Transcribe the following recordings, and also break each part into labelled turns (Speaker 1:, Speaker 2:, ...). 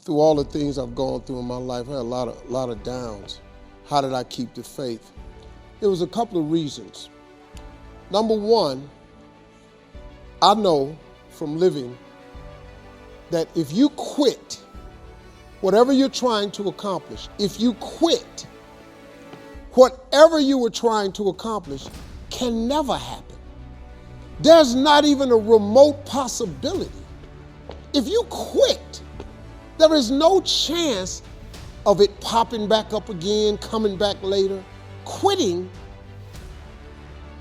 Speaker 1: through all the things I've gone through in my life, I had a lot of downs. How did I keep the faith? It was a couple of reasons. Number one, I know from living that if you quit whatever you're trying to accomplish, if you quit, whatever you were trying to accomplish can never happen. There's not even a remote possibility. If you quit, there is no chance of it popping back up again, coming back later. Quitting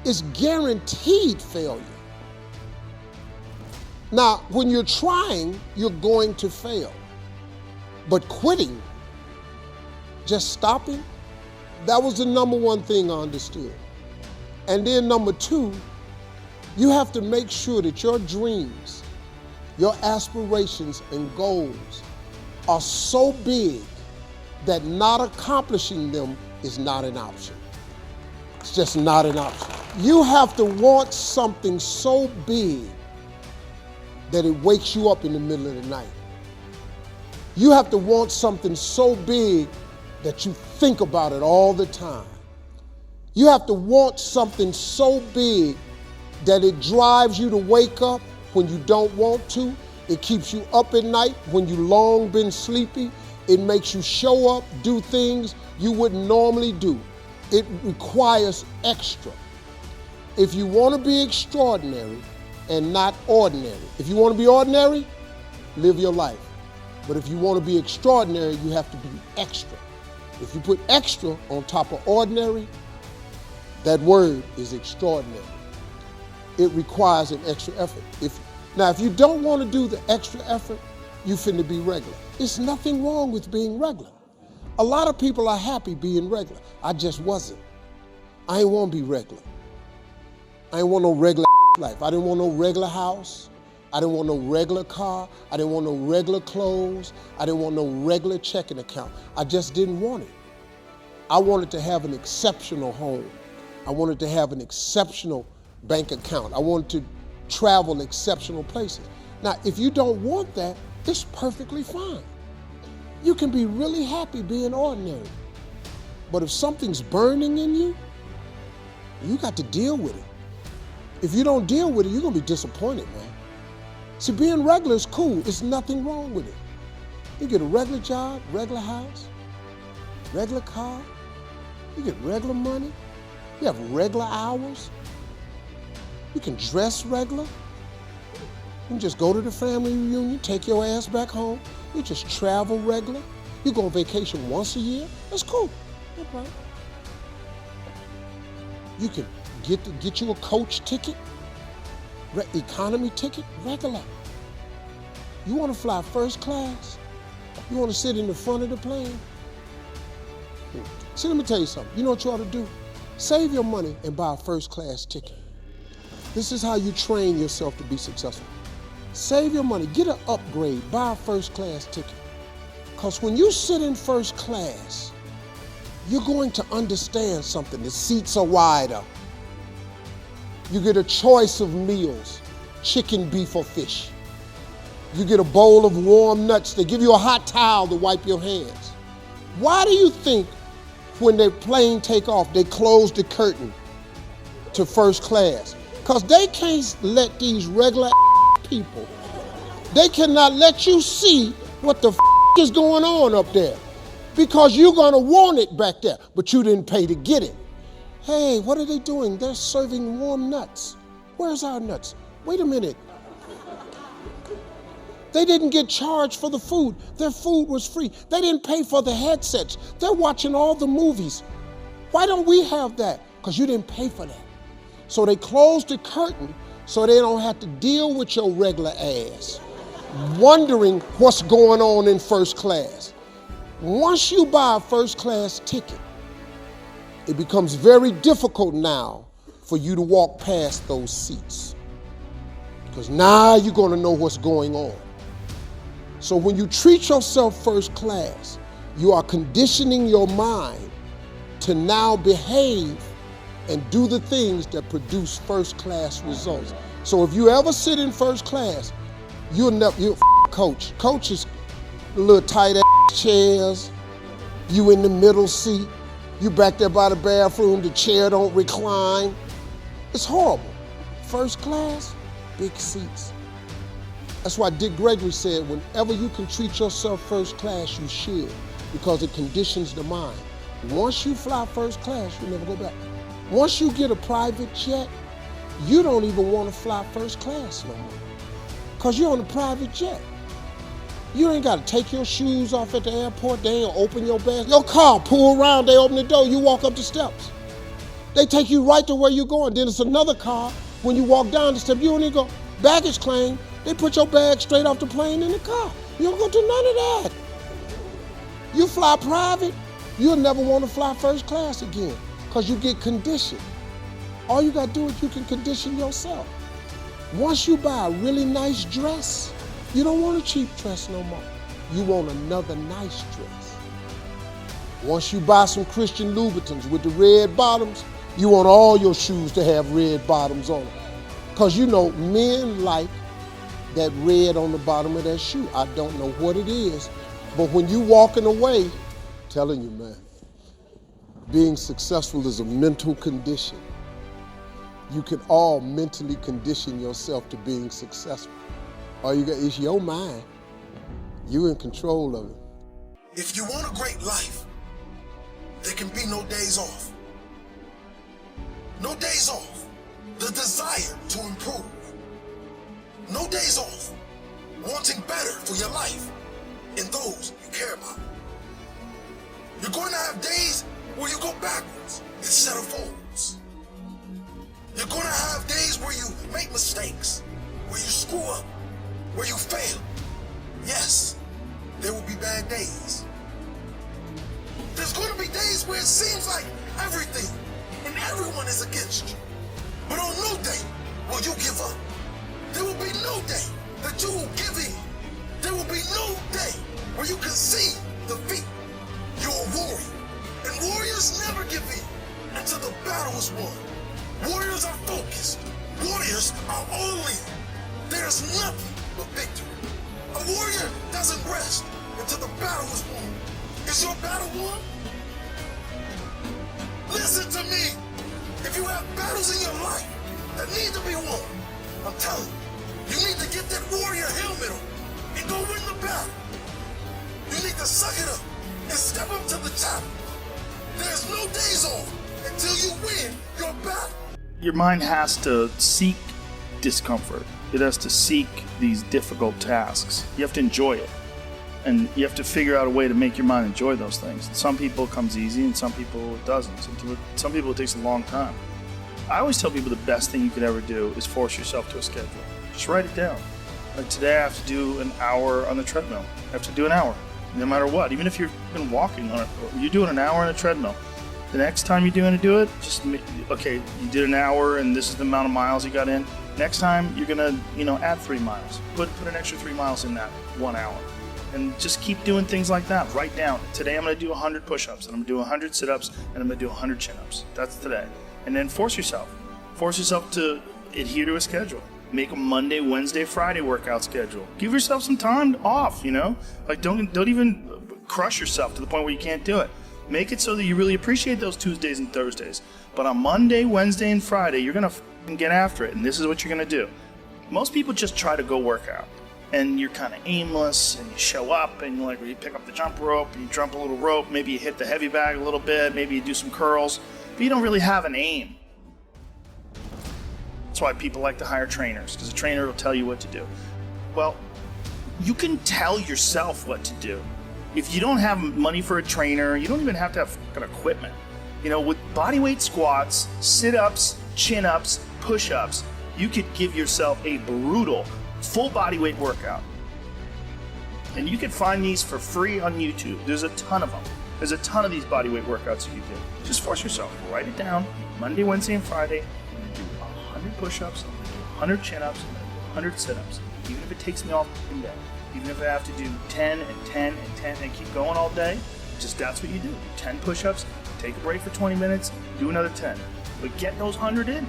Speaker 1: is guaranteed failure. Now, when you're trying, you're going to fail. But quitting, just stopping, that was the number one thing I understood. And then number two, you have to make sure that your dreams, your aspirations and goals are so big that not accomplishing them is not an option. It's just not an option. You have to want something so big that it wakes you up in the middle of the night. You have to want something so big that you think about it all the time. You have to want something so big that it drives you to wake up when you don't want to. It keeps you up at night when you long been sleepy. It makes you show up, do things you wouldn't normally do. It requires extra. If you want to be extraordinary and not ordinary, if you want to be ordinary, live your life. But if you want to be extraordinary, you have to be extra. If you put extra on top of ordinary, that word is extraordinary. It requires an extra effort. If you don't want to do the extra effort, you finna be regular. There's nothing wrong with being regular. A lot of people are happy being regular. I just wasn't. I ain't want to be regular. I ain't want no regular life. I didn't want no regular house. I didn't want no regular car. I didn't want no regular clothes. I didn't want no regular checking account. I just didn't want it. I wanted to have an exceptional home. I wanted to have an exceptional bank account. I wanted to travel exceptional places. Now, if you don't want that, it's perfectly fine. You can be really happy being ordinary. But if something's burning in you, you got to deal with it. If you don't deal with it, you're going to be disappointed, man. See, being regular is cool. There's nothing wrong with it. You get a regular job, regular house, regular car. You get regular money. You have regular hours. You can dress regular. You can just go to the family reunion, take your ass back home. You just travel regular. You go on vacation once a year. That's cool. No problem. You can get you a coach ticket, economy ticket, regular. You want to fly first class? You want to sit in the front of the plane? See, let me tell you something. You know what you ought to do? Save your money and buy a first class ticket. This is how you train yourself to be successful. Save your money, get an upgrade, buy a first class ticket. Because when you sit in first class, you're going to understand something. The seats are wider. You get a choice of meals, chicken, beef, or fish. You get a bowl of warm nuts. They give you a hot towel to wipe your hands. Why do you think when their plane take off, they close the curtain to first class? Because they can't let these regular people, they cannot let you see what the is going on up there. Because you're going to want it back there, but you didn't pay to get it. Hey, what are they doing? They're serving warm nuts. Where's our nuts? Wait a minute. They didn't get charged for the food. Their food was free. They didn't pay for the headsets. They're watching all the movies. Why don't we have that? Because you didn't pay for that. So they closed the curtain so they don't have to deal with your regular ass, wondering what's going on in first class. Once you buy a first class ticket, it becomes very difficult now for you to walk past those seats. Because now you're going to know what's going on. So when you treat yourself first class, you are conditioning your mind to now behave and do the things that produce first class results. So if you ever sit in first class, you'll never, coach. Coach is the little tight ass chairs, you in the middle seat, you back there by the bathroom, the chair don't recline. It's horrible. First class, big seats. That's why Dick Gregory said, whenever you can treat yourself first class, you should, because it conditions the mind. Once you fly first class, you never go back. Once you get a private jet, you don't even want to fly first class no more, because you're on a private jet. You ain't got to take your shoes off at the airport. They ain't open your bag. Your car, pull around, they open the door, you walk up the steps. They take you right to where you're going. Then it's another car. When you walk down the steps, you don't even go, baggage claim. They put your bag straight off the plane in the car. You don't go do none of that. You fly private, you'll never want to fly first class again, because you get conditioned. All you got to do is you can condition yourself. Once you buy a really nice dress, you don't want a cheap dress no more. You want another nice dress. Once you buy some Christian Louboutins with the red bottoms, you want all your shoes to have red bottoms on them. Because you know, men like that red on the bottom of that shoe. I don't know what it is, but when you walking away, I'm telling you, man, being successful is a mental condition. You can all mentally condition yourself to being successful. All you got is your mind. You in control of it.
Speaker 2: If you want a great life, there can be no days off. No days off. The desire to improve. No days off. Wanting better for your life and those you care about. You're going to have days where you go backwards instead of forwards. You're going to have days where you make mistakes, where you screw up, where you fail. Yes, there will be bad days. There's going to be days where it seems like everything and everyone is against you. But on no day will you give up. There will be no day that you will give in. There will be no day where you concede defeat. You're a warrior, and warriors never give in until the battle is won. Warriors are focused. Warriors are all in. There's nothing but victory. A warrior doesn't rest until the battle is won. Is your battle won? Listen to me. If you have battles in your life that need to be won, I'm telling you, you need to get that warrior helmet on and go win the battle. You need to suck it up and step up to the top. There's no days off until you win your battle.
Speaker 3: Your mind has to seek discomfort. It has to seek these difficult tasks. You have to enjoy it. And you have to figure out a way to make your mind enjoy those things. Some people it comes easy and some people it doesn't. Some people it takes a long time. I always tell people the best thing you could ever do is force yourself to a schedule. Just write it down. Like today I have to do an hour on the treadmill. I have to do an hour, no matter what. Even if you've been walking on it, you're doing an hour on a treadmill. The next time you're going to do it, okay, you did an hour and this is the amount of miles you got in. Next time you're going to, add 3 miles. Put an extra 3 miles in that 1 hour. And just keep doing things like that. Write down, today I'm going to do 100 push-ups, and I'm going to do 100 sit-ups, and I'm going to do 100 chin-ups. That's today. And then force yourself. Force yourself to adhere to a schedule. Make a Monday, Wednesday, Friday workout schedule. Give yourself some time off, Like don't even crush yourself to the point where you can't do it. Make it so that you really appreciate those Tuesdays and Thursdays. But on Monday, Wednesday, and Friday, you're going to get after it, and this is what you're going to do. Most people just try to go work out. And you're kind of aimless, and you show up, and you pick up the jump rope, and you jump a little rope, maybe you hit the heavy bag a little bit, maybe you do some curls, but you don't really have an aim. That's why people like to hire trainers, because a trainer will tell you what to do. Well, you can tell yourself what to do. If you don't have money for a trainer, you don't even have to have fucking equipment. With bodyweight squats, sit-ups, chin-ups, push-ups, you could give yourself a brutal full body weight workout. And you can find these for free on YouTube. There's a ton of them. There's a ton of these body weight workouts you can do. Just force yourself. Write it down. Monday, Wednesday, and Friday, I'm going to do 100 push-ups, I'm going to do 100 chin-ups, I'm going to do 100 sit-ups. Even if it takes me all the day. Even if I have to do 10 and 10 and 10 and keep going all day, just that's what you do. Do 10 push-ups, take a break for 20 minutes, do another 10. But get those 100 in.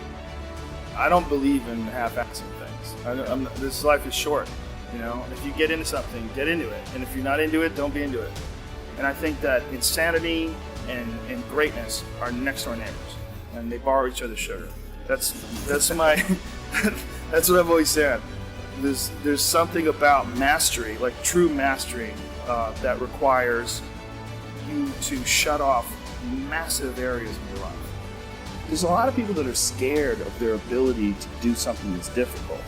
Speaker 4: I don't believe in half-assing things. This life is short.
Speaker 3: You know, if you get into something, get into it. And if you're not into it, don't be into it. And I think that insanity and greatness are next door neighbors, and they borrow each other's sugar. That's my that's what I've always said. There's something about mastery, like true mastery, that requires you to shut off massive areas of your life. There's a lot of people that are scared of their ability to do something that's difficult.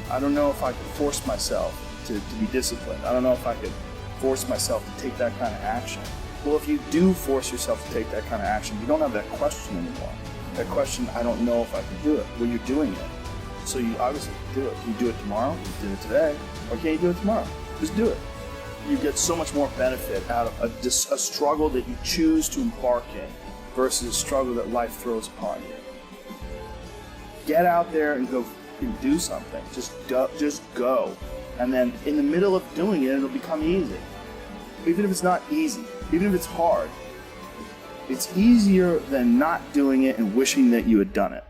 Speaker 3: I don't know if I could force myself to be disciplined. I don't know if I could force myself to take that kind of action. Well, if you do force yourself to take that kind of action, you don't have that question anymore. That question, I don't know if I can do it. Well, you're doing it. So you obviously can do it. You do it tomorrow, you do it today, or can't you do it tomorrow? Just do it. You get so much more benefit out of a struggle that you choose to embark in versus a struggle that life throws upon you. Get out there and go and do something. Just go. And then in the middle of doing it, it'll become easy. Even if it's not easy, even if it's hard, it's easier than not doing it and wishing that you had done it.